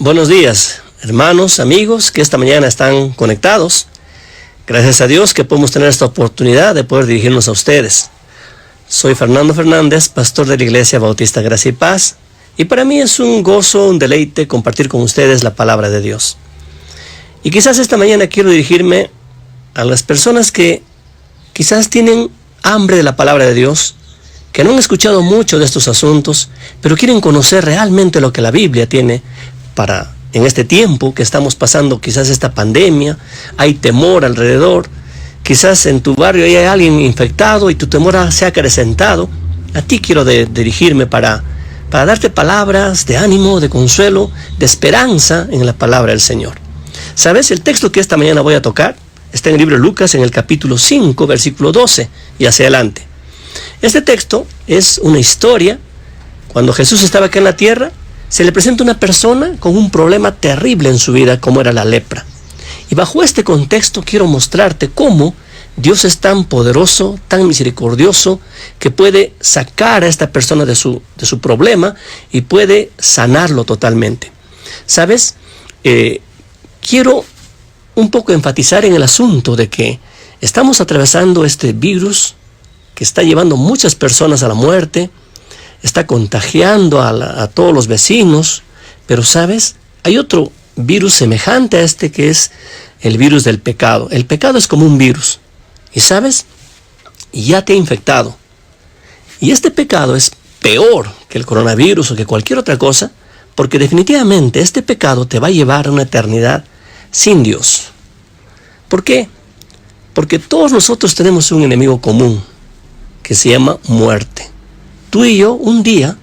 Buenos días, hermanos, amigos que esta mañana están conectados. Gracias a Dios que podemos tener esta oportunidad de poder dirigirnos a ustedes. Soy Fernando Fernández, pastor de la Iglesia Bautista Gracia y Paz, y para mí es un gozo, un deleite compartir con ustedes la palabra de Dios. Y quizás esta mañana quiero dirigirme a las personas que quizás tienen hambre de la palabra de Dios, que no han escuchado mucho de estos asuntos, pero quieren conocer realmente lo que la Biblia tiene para en este tiempo que estamos pasando, quizás esta pandemia, hay temor alrededor, quizás en tu barrio hay alguien infectado y tu temor se ha acrecentado. A ti quiero dirigirme para darte palabras de ánimo, de consuelo, de esperanza en la palabra del Señor. ¿Sabes? El texto que esta mañana voy a tocar está en el libro de Lucas, en el capítulo 5, versículo 12 y hacia adelante. Este texto es una historia. Cuando Jesús estaba acá en la tierra, se le presenta una persona con un problema terrible en su vida, como era la lepra. Y bajo este contexto quiero mostrarte cómo Dios es tan poderoso, tan misericordioso, que puede sacar a esta persona de su problema y puede sanarlo totalmente. ¿Sabes? Quiero un poco enfatizar en el asunto de que estamos atravesando este virus que está llevando muchas personas a la muerte, está contagiando a todos los vecinos, pero ¿sabes? Hay otro virus semejante a este que es el virus del pecado. El pecado es como un virus, y ¿sabes? Ya te ha infectado. Y este pecado es peor que el coronavirus o que cualquier otra cosa, porque definitivamente este pecado te va a llevar a una eternidad sin Dios. ¿Por qué? Porque todos nosotros tenemos un enemigo común que se llama muerte. Tú y yo un día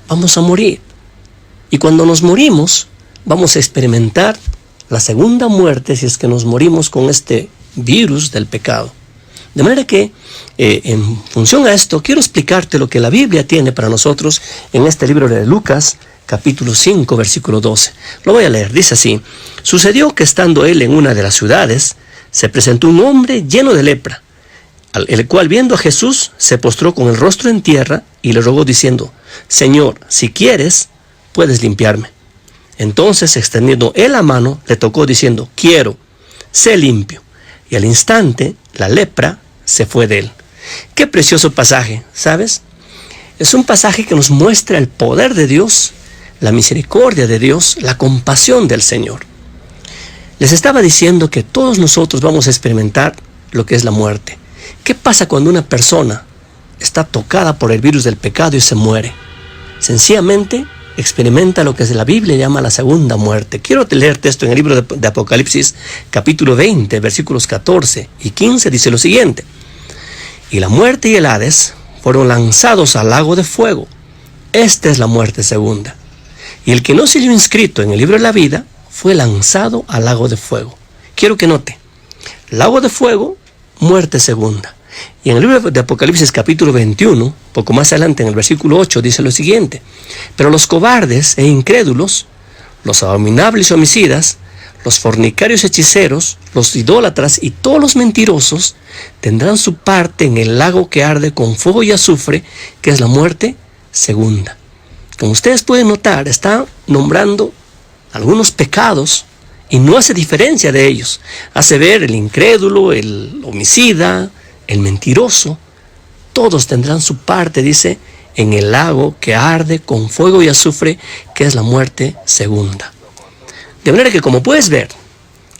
vamos a morir. Y cuando nos morimos, vamos a experimentar la segunda muerte si es que nos morimos con este virus del pecado. De manera que, en función a esto, quiero explicarte lo que la Biblia tiene para nosotros en este libro de Lucas, capítulo 5, versículo 12. Lo voy a leer, dice así: Sucedió que estando él en una de las ciudades, se presentó un hombre lleno de lepra, el cual viendo a Jesús se postró con el rostro en tierra y le rogó diciendo: Señor, si quieres, puedes limpiarme. Entonces, extendiendo él la mano, le tocó diciendo: Quiero, sé limpio. Y al instante la lepra se fue de él. Qué precioso pasaje, ¿sabes? Es un pasaje que nos muestra el poder de Dios, la misericordia de Dios, la compasión del Señor. Les estaba diciendo que todos nosotros vamos a experimentar lo que es la muerte. ¿Qué pasa cuando una persona está tocada por el virus del pecado y se muere? Sencillamente experimenta lo que la Biblia llama la segunda muerte. Quiero leerte esto en el libro de Apocalipsis, capítulo 20, versículos 14 y 15, dice lo siguiente: Y la muerte y el Hades fueron lanzados al lago de fuego. Esta es la muerte segunda. Y el que no se halló inscrito en el libro de la vida fue lanzado al lago de fuego. Quiero que note: lago de fuego, muerte segunda. Y en el libro de Apocalipsis capítulo 21, poco más adelante en el versículo 8, dice lo siguiente: Pero los cobardes e incrédulos, los abominables y homicidas, los fornicarios y hechiceros, los idólatras y todos los mentirosos tendrán su parte en el lago que arde con fuego y azufre, que es la muerte segunda. Como ustedes pueden notar, está nombrando algunos pecados y no hace diferencia de ellos. Hace ver el incrédulo, el homicida, el mentiroso. Todos tendrán su parte, dice, en el lago que arde con fuego y azufre, que es la muerte segunda. De manera que, como puedes ver,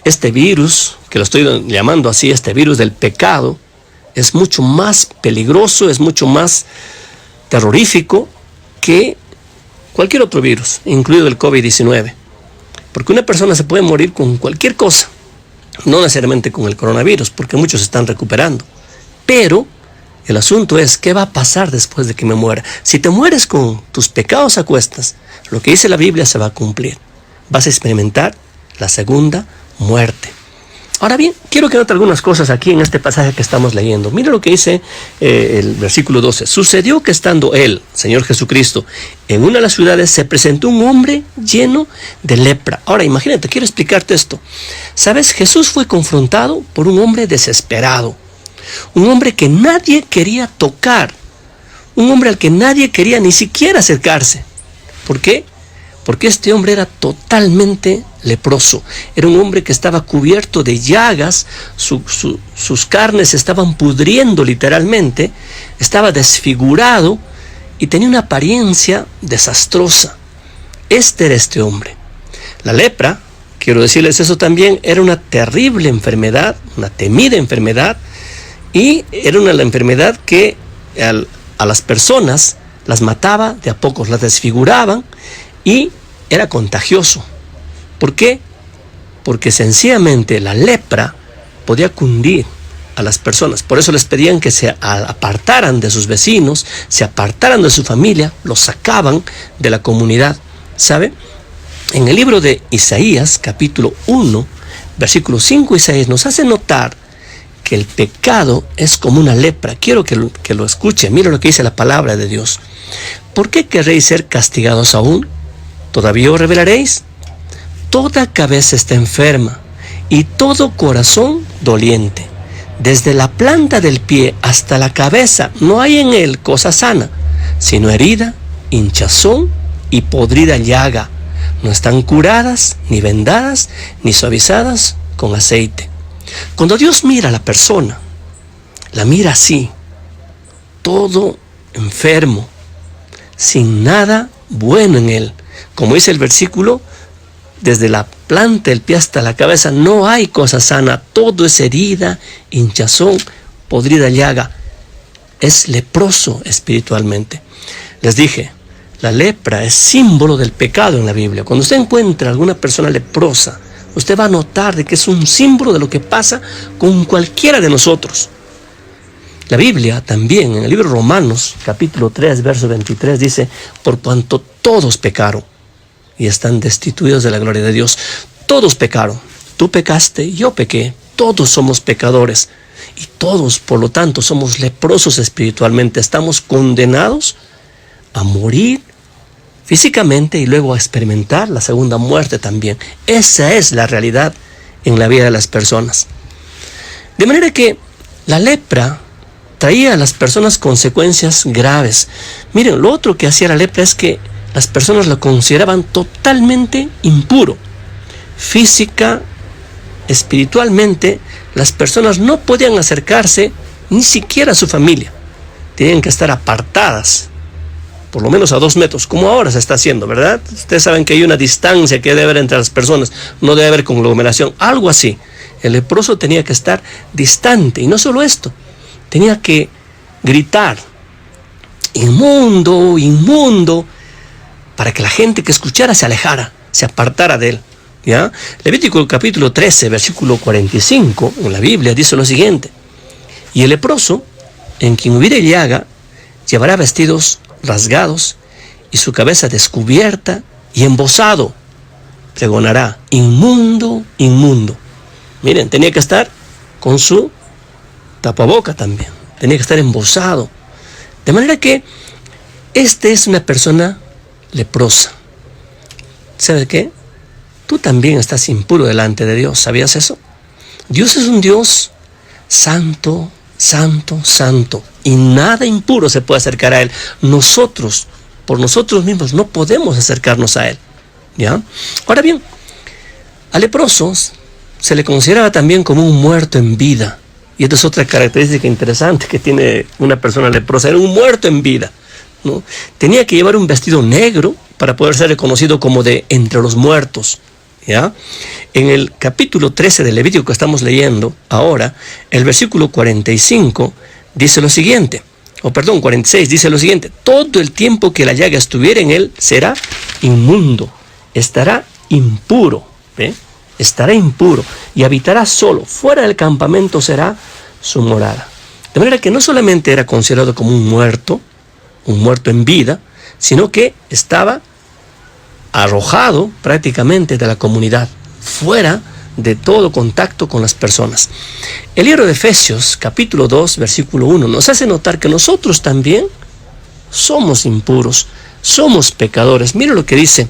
este virus, que lo estoy llamando así, este virus del pecado, es mucho más peligroso, es mucho más terrorífico que cualquier otro virus, incluido el COVID-19. Porque una persona se puede morir con cualquier cosa, no necesariamente con el coronavirus, porque muchos están recuperando. Pero el asunto es, ¿qué va a pasar después de que me muera? Si te mueres con tus pecados a cuestas, lo que dice la Biblia se va a cumplir. Vas a experimentar la segunda muerte. Ahora bien, quiero que note algunas cosas aquí en este pasaje que estamos leyendo. Mira lo que dice el versículo 12. Sucedió que estando él, Señor Jesucristo, en una de las ciudades, se presentó un hombre lleno de lepra. Ahora imagínate, quiero explicarte esto. ¿Sabes? Jesús fue confrontado por un hombre desesperado. Un hombre que nadie quería tocar. Un hombre al que nadie quería ni siquiera acercarse. ¿Por qué? porque este hombre era totalmente leproso. Era un hombre que estaba cubierto de llagas, sus carnes estaban pudriendo literalmente, estaba desfigurado y tenía una apariencia desastrosa. Este era este hombre. La lepra, quiero decirles eso también, era una terrible enfermedad, una temida enfermedad, y era una enfermedad que a las personas las mataba de a pocos, las desfiguraban, y era contagioso. ¿Por qué? Porque sencillamente la lepra podía cundir a las personas. Por eso les pedían que se apartaran de sus vecinos, se apartaran de su familia, los sacaban de la comunidad. ¿Sabe? En el libro de Isaías, capítulo 1, versículo 5 y 6, nos hace notar que el pecado es como una lepra. Quiero que lo escuche. Mira lo que dice la palabra de Dios. ¿Por qué querréis ser castigados aún? ¿Todavía os rebelaréis? Toda cabeza está enferma y todo corazón doliente. Desde la planta del pie hasta la cabeza no hay en él cosa sana, sino herida, hinchazón y podrida llaga. No están curadas, ni vendadas, ni suavizadas con aceite. Cuando Dios mira a la persona, la mira así, todo enfermo, sin nada bueno en él. Como dice el versículo, desde la planta del pie hasta la cabeza no hay cosa sana, todo es herida, hinchazón, podrida llaga. Es leproso espiritualmente. Les dije, la lepra es símbolo del pecado en la Biblia. Cuando usted encuentra a alguna persona leprosa, usted va a notar de que es un símbolo de lo que pasa con cualquiera de nosotros. La Biblia también, en el libro de Romanos, capítulo 3, verso 23, dice, por cuanto todos pecaron y están destituidos de la gloria de Dios. Todos pecaron. Tú pecaste, yo pequé. Todos somos pecadores. Y todos, por lo tanto, somos leprosos espiritualmente. Estamos condenados a morir físicamente y luego a experimentar la segunda muerte también. Esa es la realidad en la vida de las personas. De manera que la lepra traía a las personas consecuencias graves. Miren, lo otro que hacía la lepra es que las personas lo consideraban totalmente impuro. Física, espiritualmente, las personas no podían acercarse ni siquiera a su familia. Tenían que estar apartadas, por lo menos a 2 metros, como ahora se está haciendo, ¿verdad? Ustedes saben que hay una distancia que debe haber entre las personas, no debe haber conglomeración, algo así. El leproso tenía que estar distante, y no solo esto, tenía que gritar, inmundo, inmundo, para que la gente que escuchara se alejara, se apartara de él. ¿Ya? Levítico capítulo 13, versículo 45, en la Biblia dice lo siguiente: y el leproso, en quien hubiere llaga, llevará vestidos rasgados y su cabeza descubierta y embozado, pregonará, inmundo, inmundo. Miren, tenía que estar con su tapaboca también, tenía que estar embozado. De manera que esta es una persona leprosa. ¿Sabe qué? Tú también estás impuro delante de Dios. ¿Sabías eso? Dios es un Dios santo, santo, santo, y nada impuro se puede acercar a Él. Nosotros, por nosotros mismos, no podemos acercarnos a Él. ¿Ya? Ahora bien, al leproso se le consideraba también como un muerto en vida. Y esta es otra característica interesante que tiene una persona leprosa. Era un muerto en vida, ¿no? Tenía que llevar un vestido negro para poder ser reconocido como de entre los muertos. ¿Ya? En el capítulo 13 del Levítico que estamos leyendo ahora, el versículo 45 dice lo siguiente, 46 dice lo siguiente: todo el tiempo que la llaga estuviera en él será inmundo, estará impuro, ¿ve? Estará impuro y habitará solo, fuera del campamento será su morada. De manera que no solamente era considerado como un muerto en vida, sino que estaba arrojado prácticamente de la comunidad, fuera de todo contacto con las personas. El libro de Efesios, capítulo 2, versículo 1, nos hace notar que nosotros también somos impuros, somos pecadores. Mira lo que dice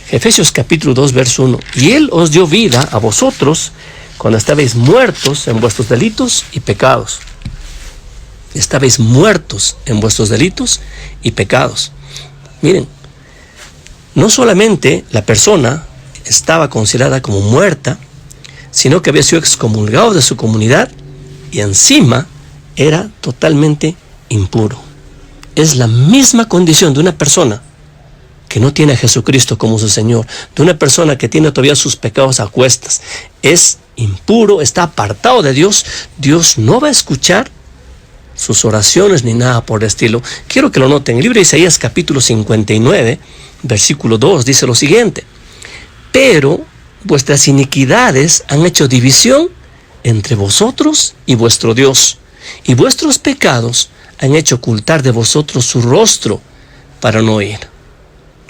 Efesios capítulo 2, verso 1. Y Él os dio vida a vosotros cuando estabais muertos en vuestros delitos y pecados. Estabais muertos en vuestros delitos y pecados. Miren, no solamente la persona estaba considerada como muerta, sino que había sido excomulgado de su comunidad y encima era totalmente impuro. Es la misma condición de una persona que no tiene a Jesucristo como su Señor, de una persona que tiene todavía sus pecados a cuestas. Es impuro, está apartado de Dios. Dios no va a escuchar sus oraciones ni nada por el estilo. Quiero que lo noten. El libro de Isaías capítulo 59, versículo 2 dice lo siguiente: pero vuestras iniquidades han hecho división entre vosotros y vuestro Dios, y vuestros pecados han hecho ocultar de vosotros su rostro para no oír.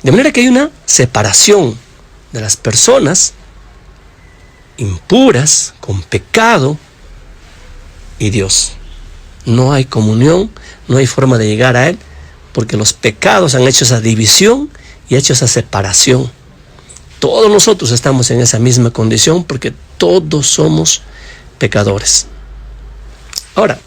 De manera que hay una separación de las personas impuras, con pecado, y Dios. No hay comunión, no hay forma de llegar a Él, porque los pecados han hecho esa división y hecho esa separación. Todos nosotros estamos en esa misma condición porque todos somos pecadores. Ahora,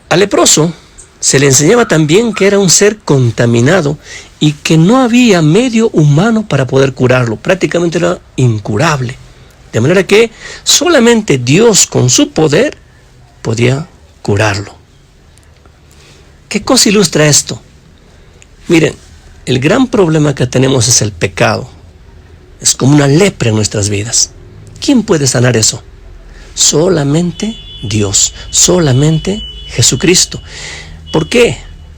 al leproso se le enseñaba también que era un ser contaminado y que no había medio humano para poder curarlo. Prácticamente era incurable. De manera que solamente Dios con su poder podía curarlo. ¿Qué cosa ilustra esto? Miren, el gran problema que tenemos es el pecado. Es como una lepra en nuestras vidas. ¿Quién puede sanar eso? Solamente Dios, solamente Jesucristo. ¿Por qué?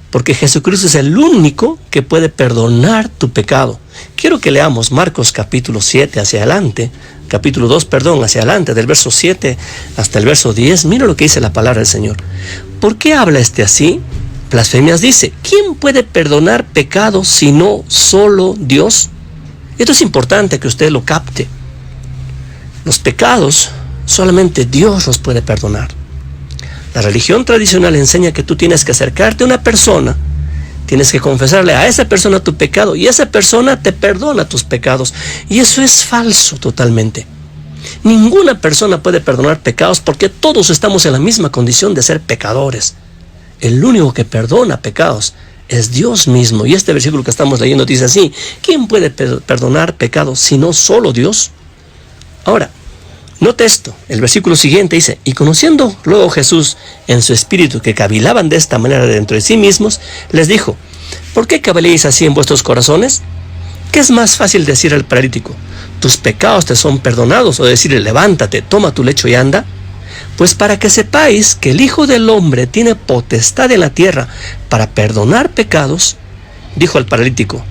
Porque Jesucristo es el único que puede perdonar tu pecado. Quiero que leamos Marcos capítulo 7 hacia adelante, capítulo 2, hacia adelante, del verso 7 hasta el verso 10. Mira lo que dice la palabra del Señor. ¿Por qué habla así? Blasfemias dice: ¿quién puede perdonar pecados sino solo Dios? Esto es importante que usted lo capte. Los pecados solamente Dios los puede perdonar. La religión tradicional enseña que tú tienes que acercarte a una persona, tienes que confesarle a esa persona tu pecado y esa persona te perdona tus pecados. Y eso es falso totalmente. Ninguna persona puede perdonar pecados porque todos estamos en la misma condición de ser pecadores. El único que perdona pecados es Dios mismo. Y este versículo que estamos leyendo dice así: ¿quién puede perdonar pecados sino solo Dios? Ahora, note esto, el versículo siguiente dice: y conociendo luego Jesús en su espíritu que cavilaban de esta manera dentro de sí mismos, les dijo: ¿por qué caviláis así en vuestros corazones? ¿Qué es más fácil decir al paralítico: tus pecados te son perdonados, o decirle: levántate, toma tu lecho y anda? Pues para que sepáis que el Hijo del Hombre tiene potestad en la tierra para perdonar pecados, dijo al paralítico: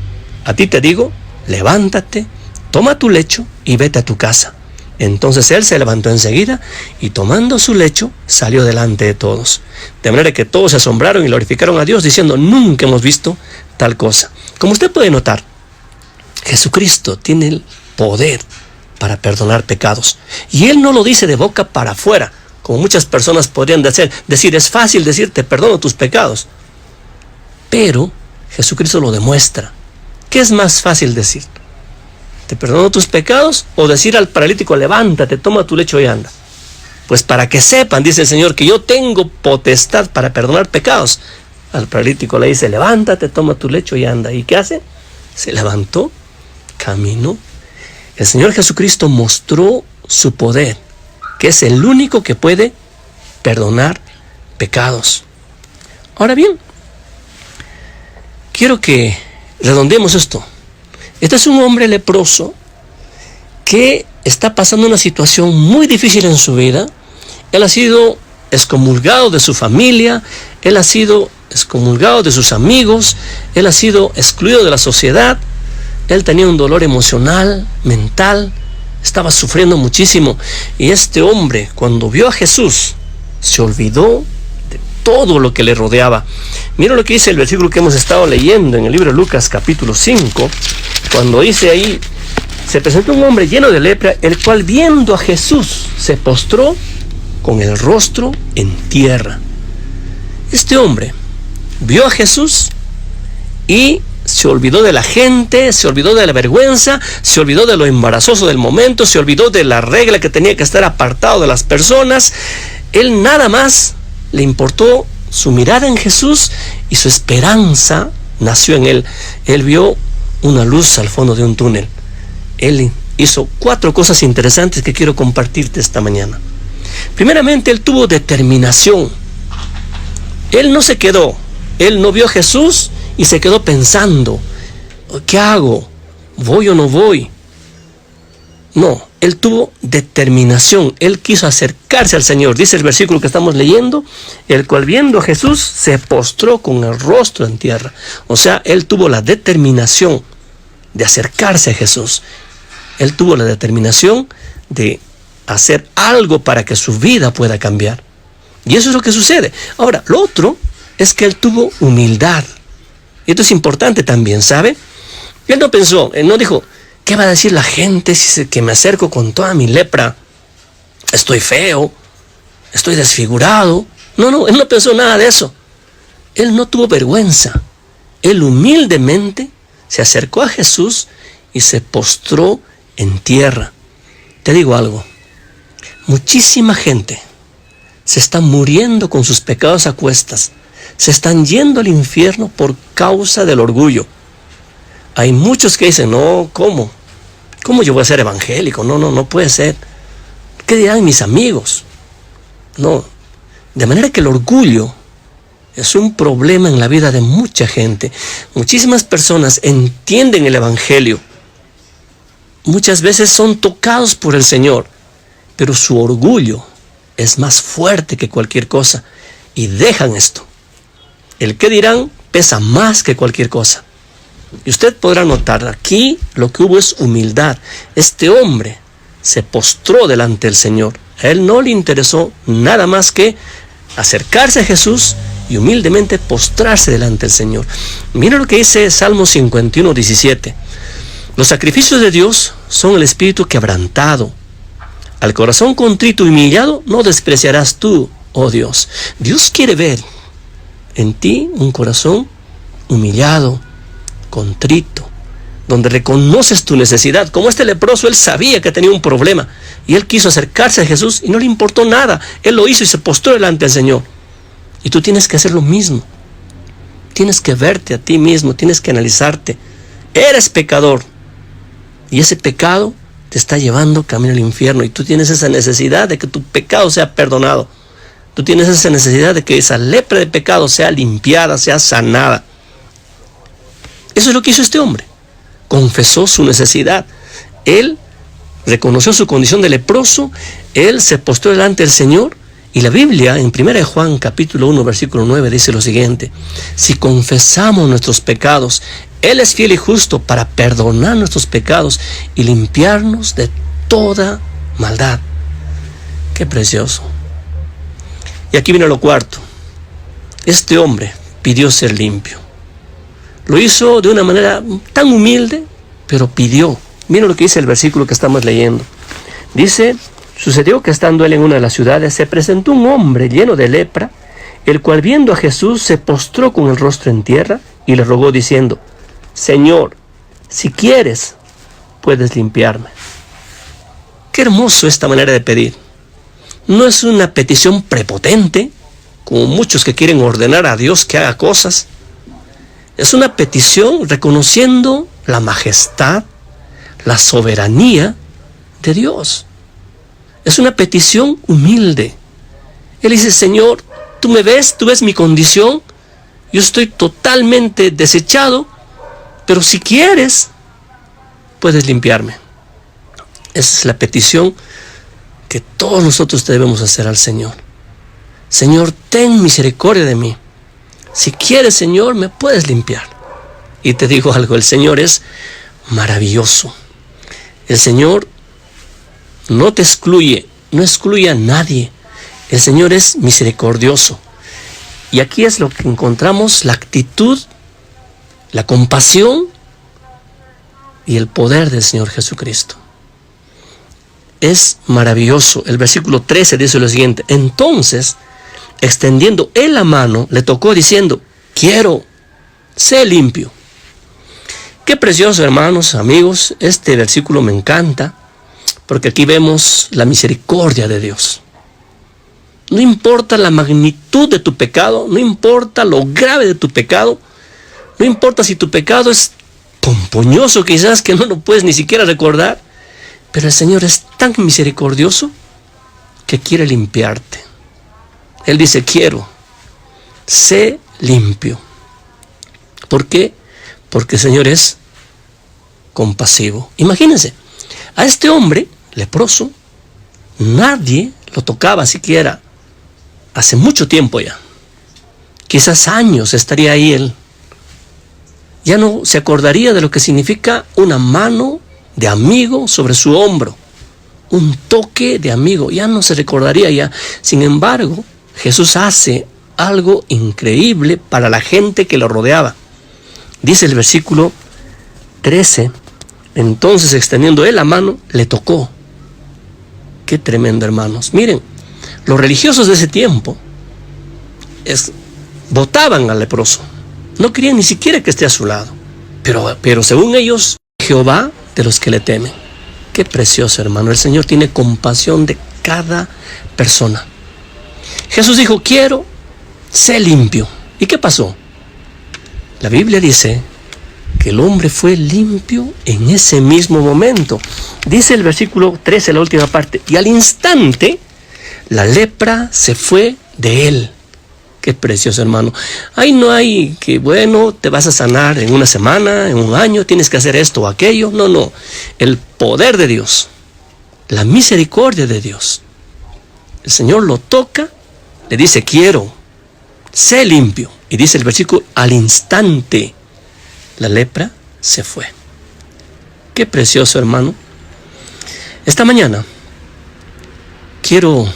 a ti te digo, levántate, toma tu lecho y vete a tu casa. Entonces él se levantó enseguida y tomando su lecho salió delante de todos. De manera que todos se asombraron y glorificaron a Dios diciendo: nunca hemos visto tal cosa. Como usted puede notar, Jesucristo tiene el poder para perdonar pecados. Y Él no lo dice de boca para afuera, como muchas personas podrían decir, es fácil decir te perdono tus pecados. Pero Jesucristo lo demuestra. ¿Qué es más fácil decir? ¿Te perdono tus pecados? O decir al paralítico: levántate, toma tu lecho y anda. Pues para que sepan, dice el Señor, que yo tengo potestad para perdonar pecados. Al paralítico le dice: levántate, toma tu lecho y anda. ¿Y qué hace? Se levantó, caminó. El Señor Jesucristo mostró su poder, que es el único que puede perdonar pecados. Ahora bien, quiero que redondeemos esto. Este es un hombre leproso que está pasando una situación muy difícil en su vida. Él ha sido excomulgado de su familia, él ha sido excomulgado de sus amigos, él ha sido excluido de la sociedad, él tenía un dolor emocional, mental, estaba sufriendo muchísimo. Y este hombre, cuando vio a Jesús, se olvidó de todo lo que le rodeaba. Mira lo que dice el versículo que hemos estado leyendo en el libro de Lucas capítulo 5, cuando dice ahí: se presentó un hombre lleno de lepra, el cual viendo a Jesús se postró con el rostro en tierra. Este hombre vio a Jesús y se olvidó de la gente, se olvidó de la vergüenza, se olvidó de lo embarazoso del momento, se olvidó de la regla que tenía que estar apartado de las personas. Él nada más le importó su mirada en Jesús y su esperanza nació en él. Él vio una luz al fondo de un túnel. Él hizo 4 cosas interesantes que quiero compartirte esta mañana. Primeramente, él tuvo determinación. Él no se quedó. Él no vio a Jesús y se quedó pensando, ¿qué hago? ¿Voy o no voy? No, él tuvo determinación. Él quiso acercarse al Señor. Dice el versículo que estamos leyendo, el cual viendo a Jesús se postró con el rostro en tierra. O sea, él tuvo la determinación de acercarse a Jesús. Él tuvo la determinación de hacer algo para que su vida pueda cambiar. Y eso es lo que sucede. Ahora, lo otro es que él tuvo humildad. Y esto es importante también, ¿sabe? Él no pensó, él no dijo, ¿qué va a decir la gente si que me acerco con toda mi lepra? Estoy feo, estoy desfigurado. No, él no pensó nada de eso. Él no tuvo vergüenza. Él humildemente se acercó a Jesús y se postró en tierra. Te digo algo, muchísima gente se está muriendo con sus pecados a cuestas, se están yendo al infierno por causa del orgullo. Hay muchos que dicen, no, ¿cómo yo voy a ser evangélico? No puede ser. ¿Qué dirán mis amigos? No, de manera que el orgullo es un problema en la vida de mucha gente. Muchísimas personas entienden el evangelio. Muchas veces son tocados por el Señor, pero su orgullo es más fuerte que cualquier cosa y dejan esto. El qué dirán pesa más que cualquier cosa. Y usted podrá notar aquí lo que hubo es humildad. Este hombre se postró delante del Señor. A él no le interesó nada más que acercarse a Jesús y humildemente postrarse delante del Señor. Mira lo que dice Salmo 51, 17. Los sacrificios de Dios son el espíritu quebrantado. Al corazón contrito y humillado no despreciarás tú, oh Dios. Dios quiere ver en ti un corazón humillado, contrito, donde reconoces tu necesidad. Como este leproso, él sabía que tenía un problema y él quiso acercarse a Jesús y no le importó nada. Él lo hizo y se postró delante del Señor. Y tú tienes que hacer lo mismo. Tienes que verte a ti mismo, tienes que analizarte. Eres pecador y ese pecado te está llevando camino al infierno y tú tienes esa necesidad de que tu pecado sea perdonado. Tú tienes esa necesidad de que esa lepra de pecado sea limpiada, sea sanada. Eso es lo que hizo este hombre. Confesó su necesidad. Él reconoció su condición de leproso. Él se postró delante del Señor. Y la Biblia, en 1 Juan capítulo 1, versículo 9, dice lo siguiente. Si confesamos nuestros pecados, Él es fiel y justo para perdonar nuestros pecados y limpiarnos de toda maldad. Qué precioso. Y aquí viene lo cuarto. Este hombre pidió ser limpio. Lo hizo de una manera tan humilde, pero pidió. Mira lo que dice el versículo que estamos leyendo. Dice, sucedió que estando él en una de las ciudades, se presentó un hombre lleno de lepra, el cual viendo a Jesús se postró con el rostro en tierra y le rogó diciendo, Señor, si quieres, puedes limpiarme. Qué hermoso esta manera de pedir. No es una petición prepotente, como muchos que quieren ordenar a Dios que haga cosas. Es una petición reconociendo la majestad, la soberanía de Dios. Es una petición humilde. Él dice, Señor, tú me ves, tú ves mi condición, yo estoy totalmente desechado, pero si quieres, puedes limpiarme. Esa es la petición que todos nosotros debemos hacer al Señor. Señor, ten misericordia de mí. Si quieres, Señor, me puedes limpiar. Y te digo algo, el Señor es maravilloso. El Señor no te excluye, no excluye a nadie. El Señor es misericordioso. Y aquí es lo que encontramos, la actitud, la compasión y el poder del Señor Jesucristo. Es maravilloso. El versículo 13 dice lo siguiente. Entonces, extendiendo él la mano, le tocó diciendo, quiero, sé limpio. Qué precioso, hermanos, amigos. Este versículo me encanta, porque aquí vemos la misericordia de Dios. No importa la magnitud de tu pecado, no importa lo grave de tu pecado, no importa si tu pecado es pompoñoso quizás, que no lo puedes ni siquiera recordar, pero el Señor es tan misericordioso que quiere limpiarte. Él dice, quiero, sé limpio. ¿Por qué? Porque el Señor es compasivo. Imagínense, a este hombre leproso, nadie lo tocaba siquiera hace mucho tiempo ya. Quizás años estaría ahí él. Ya no se acordaría de lo que significa una mano de amigo sobre su hombro. Un toque de amigo. Ya no se recordaría ya. Sin embargo, Jesús hace algo increíble para la gente que lo rodeaba. Dice el versículo 13. Entonces, extendiendo él la mano, le tocó. Qué tremendo, hermanos. Miren, los religiosos de ese tiempo votaban al leproso. No querían ni siquiera que esté a su lado. Pero según ellos, Jehová de los que le temen. Qué precioso, hermano. El Señor tiene compasión de cada persona. Jesús dijo, quiero, sé limpio. ¿Y qué pasó? La Biblia dice que el hombre fue limpio en ese mismo momento. Dice el versículo 13, la última parte, y al instante la lepra se fue de él. Qué precioso, hermano. Ahí no hay que, bueno, te vas a sanar en una semana, en un año, tienes que hacer esto o aquello. No, no. El poder de Dios, la misericordia de Dios. El Señor lo toca, le dice, quiero, sé limpio. Y dice el versículo, al instante la lepra se fue. Qué precioso, hermano. Esta mañana quiero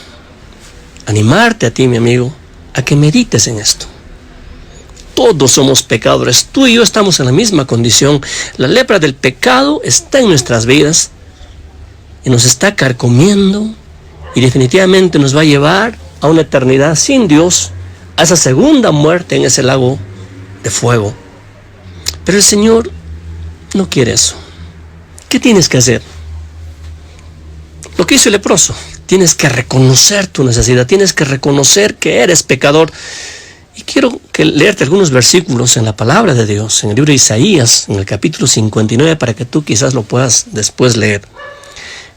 animarte a ti, mi amigo, a que medites en esto. Todos somos pecadores. Tú y yo estamos en la misma condición. La lepra del pecado está en nuestras vidas y nos está carcomiendo y definitivamente nos va a llevar a una eternidad sin Dios, a esa segunda muerte en ese lago de fuego. Pero el Señor no quiere eso. ¿Qué tienes que hacer? Lo que hizo el leproso. Tienes que reconocer tu necesidad, tienes que reconocer que eres pecador. Y quiero leerte algunos versículos en la palabra de Dios, en el libro de Isaías, en el capítulo 59, para que tú quizás lo puedas después leer.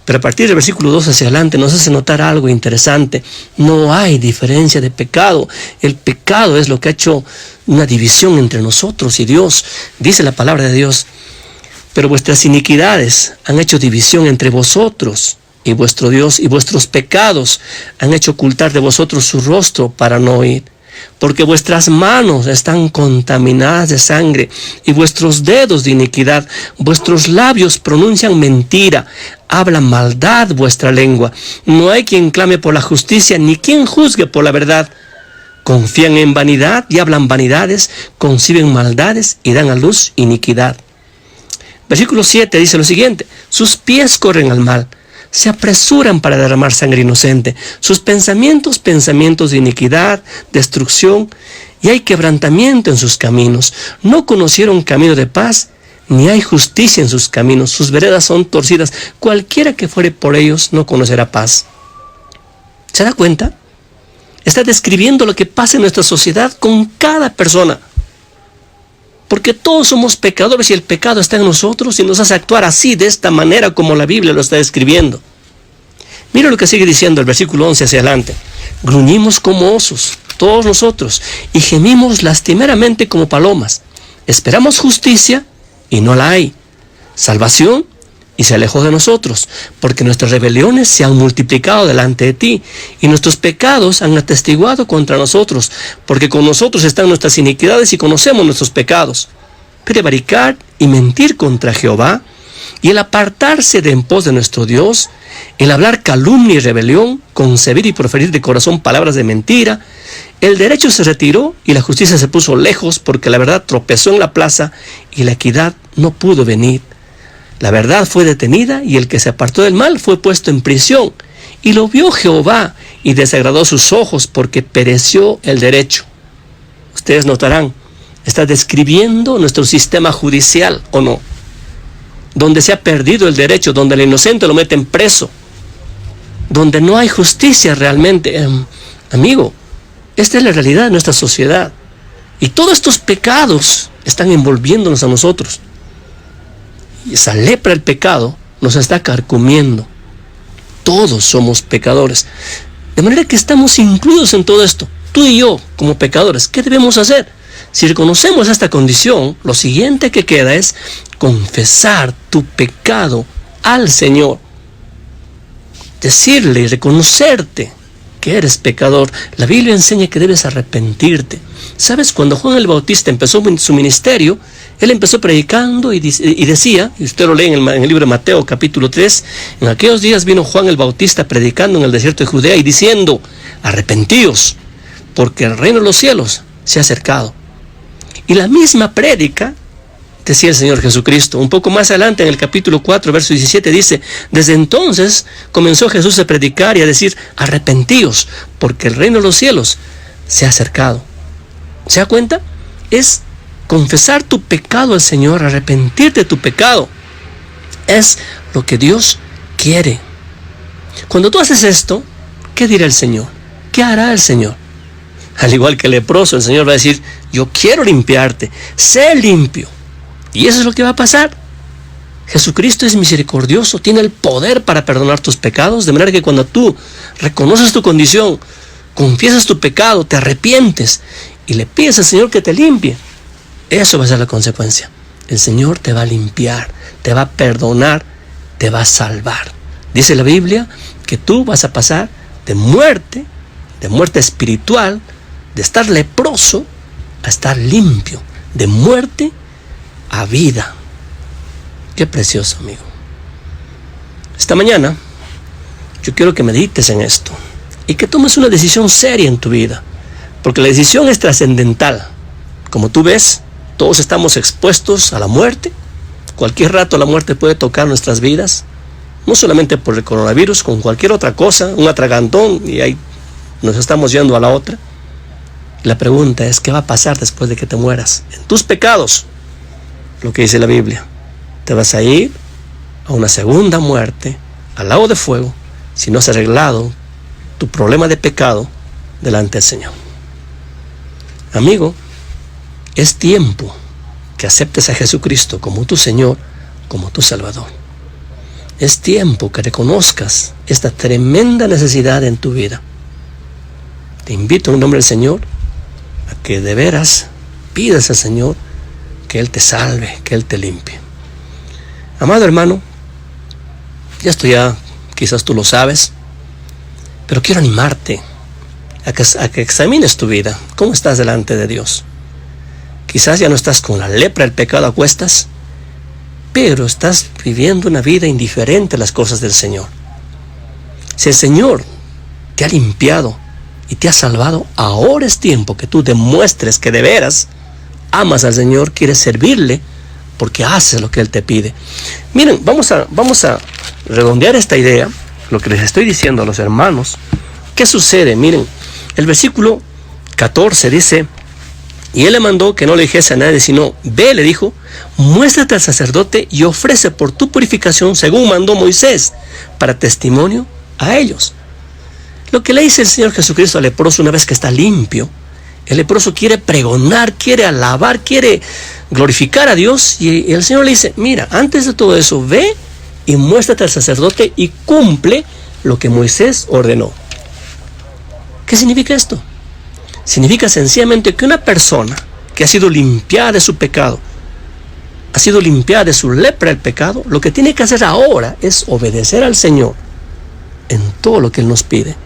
Pero a partir del versículo 2 hacia adelante nos hace notar algo interesante. No hay diferencia de pecado. El pecado es lo que ha hecho una división entre nosotros y Dios. Dice la palabra de Dios, pero vuestras iniquidades han hecho división entre vosotros y vuestro Dios, y vuestros pecados han hecho ocultar de vosotros su rostro para no oír. Porque vuestras manos están contaminadas de sangre, y vuestros dedos de iniquidad, vuestros labios pronuncian mentira, habla maldad vuestra lengua. No hay quien clame por la justicia, ni quien juzgue por la verdad. Confían en vanidad y hablan vanidades, conciben maldades y dan a luz iniquidad. Versículo 7 dice lo siguiente, sus pies corren al mal, se apresuran para derramar sangre inocente. Sus pensamientos, pensamientos de iniquidad, destrucción, y hay quebrantamiento en sus caminos. No conocieron camino de paz, ni hay justicia en sus caminos. Sus veredas son torcidas. Cualquiera que fuere por ellos no conocerá paz. ¿Se da cuenta? Está describiendo lo que pasa en nuestra sociedad con cada persona. Porque todos somos pecadores y el pecado está en nosotros y nos hace actuar así, de esta manera como la Biblia lo está describiendo. Mira lo que sigue diciendo el versículo 11 hacia adelante. Gruñimos como osos, todos nosotros, y gemimos lastimeramente como palomas. Esperamos justicia y no la hay. Salvación y se alejó de nosotros, porque nuestras rebeliones se han multiplicado delante de ti, y nuestros pecados han atestiguado contra nosotros, porque con nosotros están nuestras iniquidades y conocemos nuestros pecados. Prevaricar y mentir contra Jehová, y el apartarse de en pos de nuestro Dios, el hablar calumnia y rebelión, concebir y proferir de corazón palabras de mentira, el derecho se retiró y la justicia se puso lejos, porque la verdad tropezó en la plaza y la equidad no pudo venir. La verdad fue detenida y el que se apartó del mal fue puesto en prisión. Y lo vio Jehová y desagradó sus ojos porque pereció el derecho. Ustedes notarán, está describiendo nuestro sistema judicial, ¿o no? Donde se ha perdido el derecho, donde el inocente lo meten preso, donde no hay justicia realmente. Amigo, esta es la realidad de nuestra sociedad. Y todos estos pecados están envolviéndonos a nosotros. Y esa lepra del pecado nos está carcomiendo. Todos somos pecadores. De manera que estamos incluidos en todo esto. Tú y yo, como pecadores, ¿qué debemos hacer? Si reconocemos esta condición, lo siguiente que queda es confesar tu pecado al Señor. Decirle y reconocerte que eres pecador. La Biblia enseña que debes arrepentirte. ¿Sabes? Cuando Juan el Bautista empezó su ministerio, él empezó predicando y decía, y usted lo lee en el libro de Mateo capítulo 3, en aquellos días vino Juan el Bautista predicando en el desierto de Judea y diciendo, arrepentíos, porque el reino de los cielos se ha acercado. Y la misma prédica, decía el Señor Jesucristo. Un poco más adelante, en el capítulo 4, verso 17, dice, desde entonces comenzó Jesús a predicar y a decir, arrepentíos, porque el reino de los cielos se ha acercado. ¿Se da cuenta? Es confesar tu pecado al Señor, arrepentirte de tu pecado. Es lo que Dios quiere. Cuando tú haces esto, ¿qué dirá el Señor? ¿Qué hará el Señor? Al igual que el leproso, el Señor va a decir, yo quiero limpiarte, sé limpio. Y eso es lo que va a pasar. Jesucristo es misericordioso, tiene el poder para perdonar tus pecados, de manera que cuando tú reconoces tu condición, confiesas tu pecado, te arrepientes y le pides al Señor que te limpie, eso va a ser la consecuencia. El Señor te va a limpiar, te va a perdonar, te va a salvar. Dice la Biblia que tú vas a pasar de muerte espiritual, de estar leproso a estar limpio, de muerte a vida. Qué precioso, amigo. Esta mañana yo quiero que medites en esto y que tomes una decisión seria en tu vida, porque la decisión es trascendental. Como tú ves, todos estamos expuestos a la muerte. Cualquier rato la muerte puede tocar nuestras vidas, no solamente por el coronavirus, con cualquier otra cosa, un atragantón, y ahí nos estamos yendo a la otra. La pregunta es, ¿qué va a pasar después de que te mueras? En tus pecados, lo que dice la Biblia, te vas a ir a una segunda muerte, al lago de fuego, si no has arreglado tu problema de pecado delante del Señor. Amigo, es tiempo que aceptes a Jesucristo como tu Señor, como tu Salvador. Es tiempo que reconozcas esta tremenda necesidad en tu vida. Te invito en el nombre del Señor a que de veras pidas al Señor que Él te salve, que Él te limpie. Amado hermano, quizás tú lo sabes, pero quiero animarte a que examines tu vida. ¿Cómo estás delante de Dios? Quizás ya no estás con la lepra del pecado a cuestas, pero estás viviendo una vida indiferente a las cosas del Señor. Si el Señor te ha limpiado y te ha salvado, ahora es tiempo que tú demuestres que de veras amas al Señor, quieres servirle, porque haces lo que Él te pide. Miren, vamos a redondear esta idea, lo que les estoy diciendo a los hermanos. ¿Qué sucede? Miren, el versículo 14 dice, y Él le mandó que no le dijese a nadie, sino, ve, le dijo, muéstrate al sacerdote y ofrece por tu purificación según mandó Moisés, para testimonio a ellos. Lo que le dice el Señor Jesucristo al leproso una vez que está limpio, el leproso quiere pregonar, quiere alabar, quiere glorificar a Dios, y el Señor le dice, mira, antes de todo eso, ve y muéstrate al sacerdote y cumple lo que Moisés ordenó. ¿Qué significa esto? Significa sencillamente que una persona que ha sido limpiada de su pecado, ha sido limpiada de su lepra del pecado, lo que tiene que hacer ahora es obedecer al Señor en todo lo que Él nos pide,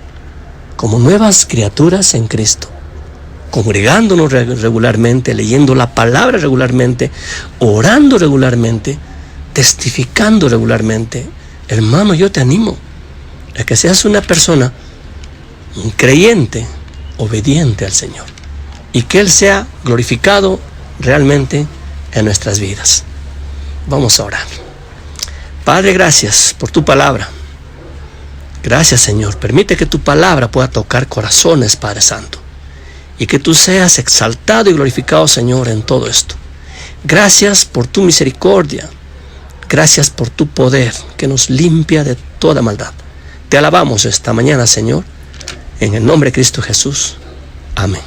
como nuevas criaturas en Cristo, congregándonos regularmente, leyendo la palabra regularmente, orando regularmente, testificando regularmente. Hermano, yo te animo a que seas una persona, un creyente, obediente al Señor, y que Él sea glorificado realmente en nuestras vidas. Vamos a orar. Padre, gracias por tu palabra. Gracias, Señor. Permite que tu palabra pueda tocar corazones, Padre Santo, y que tú seas exaltado y glorificado, Señor, en todo esto. Gracias por tu misericordia. Gracias por tu poder que nos limpia de toda maldad. Te alabamos esta mañana, Señor, en el nombre de Cristo Jesús. Amén.